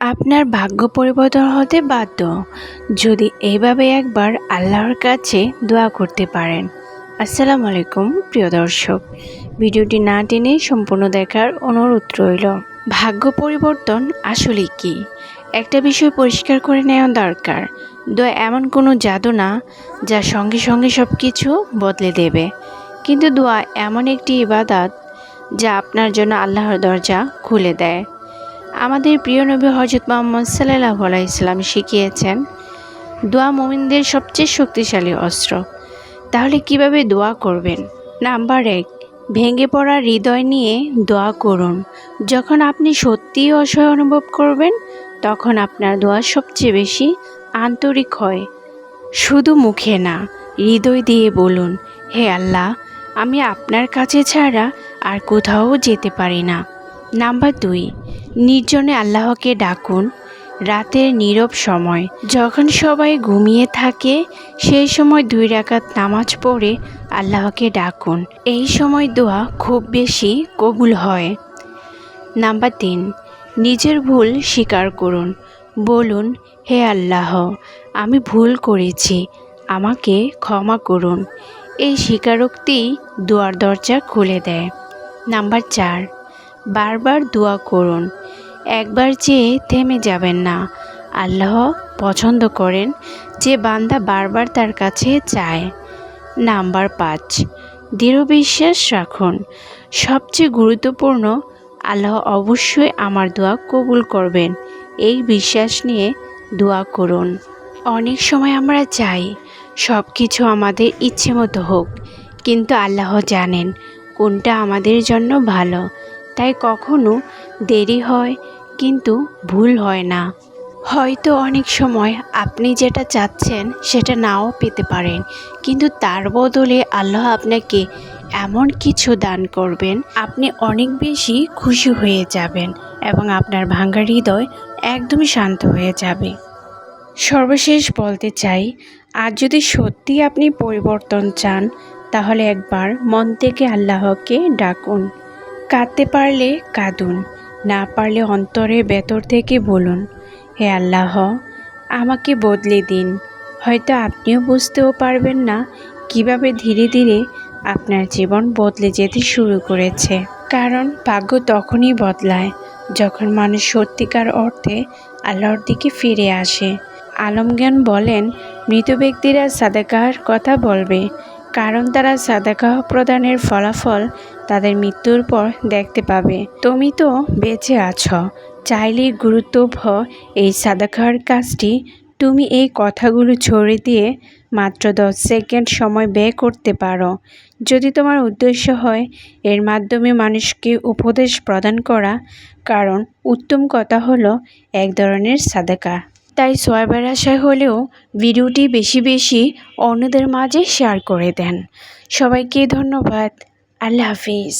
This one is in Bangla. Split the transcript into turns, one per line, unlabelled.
আপনার ভাগ্য পরিবর্তন হতে বাধ্য যদি এইভাবে একবার আল্লাহর কাছে দোয়া করতে পারেন। আসসালামু আলাইকুম প্রিয় দর্শক, ভিডিওটি না টেনে সম্পূর্ণ দেখার অনুরোধ রইল। ভাগ্য পরিবর্তন আসলে কি? একটা বিষয় পরিষ্কার করে নেওয়া দরকার। দোয়া এমন কোনো জাদু না যা সঙ্গে সঙ্গে সব কিছু বদলে দেবে, কিন্তু দোয়া এমন একটি ইবাদত যা আপনার জন্য আল্লাহর দরজা খুলে দেয়। আমাদের প্রিয় নবী হযরত মুহাম্মদ সাল্লাল্লাহু আলাইহি ওয়াসাল্লাম শিখিয়েছেন, দোয়া মুমিনদের সবচেয়ে শক্তিশালী অস্ত্র। তাহলে কিভাবে দোয়া করবেন? নাম্বার 1, ভেঙে পড়া হৃদয় নিয়ে দোয়া করুন। যখন আপনি সত্যিই অসহায় অনুভব করবেন, তখন আপনার দোয়া সবচেয়ে বেশি আন্তরিক হয়। শুধু মুখে না, হৃদয় দিয়ে বলুন, হে আল্লাহ, আমি আপনার কাছে ছাড়া আর কোথাও যেতে পারি না। নাম্বার 2, নির্জনে আল্লাহকে ডাকুন। রাতের নীরব সময়, যখন সবাই ঘুমিয়ে থাকে, সেই সময় 2 রাকাত নামাজ পড়ে আল্লাহকে ডাকুন। এই সময় দোয়া খুব বেশি কবুল হয়। নাম্বার 3, নিজের ভুল স্বীকার করুন। বলুন, হে আল্লাহ, আমি ভুল করেছি, আমাকে ক্ষমা করুন। এই স্বীকারোক্তিই দোয়ার দরজা খুলে দেয়। নাম্বার 4, বারবার দোয়া করুন। একবার চেয়ে থেমে যাবেন না। আল্লাহ পছন্দ করেন যে বান্দা বারবার তার কাছে চায়। নাম্বার 5, দৃঢ় বিশ্বাস রাখুন। সবচেয়ে গুরুত্বপূর্ণ, আল্লাহ অবশ্যই আমার দোয়া কবুল করবেন, এই বিশ্বাস নিয়ে দোয়া করুন। অনেক সময় আমরা চাই সব কিছু আমাদের ইচ্ছে মতো হোক, কিন্তু আল্লাহ জানেন কোনটা আমাদের জন্য ভালো। তাই কখনো দেরি হয়, কিন্তু ভুল হয় না। হয়তো অনেক সময় আপনি যেটা চাচ্ছেন সেটা নাও পেতে পারেন, কিন্তু তার বদলে আল্লাহ আপনাকে এমন কিছু দান করবেন, আপনি অনেক বেশি খুশি হয়ে যাবেন এবং আপনার ভাঙা হৃদয় একদমই শান্ত হয়ে যাবে। সর্বশেষ বলতে চাই, আজ যদি সত্যি আপনি পরিবর্তন চান, তাহলে একবার মন থেকে আল্লাহকে ডাকুন। কাঁদতে পারলে কাঁদুন, না পারলে অন্তরের ভেতর থেকে বলুন, হে আল্লাহ, আমাকে বদলে দিন। হয়তো আপনিও বুঝতেও পারবেন না কিভাবে ধীরে ধীরে আপনার জীবন বদলে যেতে শুরু করেছে। কারণ ভাগ্য তখনই বদলায় যখন মানুষ সত্যিকার অর্থে আল্লাহর দিকে ফিরে আসে। আলমজ্ঞান বলেন, মৃত ব্যক্তিরা সাদাকার কথা বলবে, কারণ তারা সাদাকা প্রদানের ফলাফল তাদের মৃত্যুর পর দেখতে পাবে। তুমি তো বেঁচে আছো, চাইলেই গুরুত্বপূর্ণ এই সাদাকার কাজটি তুমি এই কথাগুলো ছড়িয়ে দিয়ে মাত্র 10 সেকেন্ড সময় ব্যয় করতে পারো। যদি তোমার উদ্দেশ্য হয় এর মাধ্যমে মানুষকে উপদেশ প্রদান করা, কারণ উত্তম কথা হলো এক ধরনের সাদাকা। তাই সওয়াবের আশায় হলেও ভিডিওটি বেশি বেশি অন্যদের মাঝে শেয়ার করে দেন। সবাইকে ধন্যবাদ। আল্লাহ হাফিজ।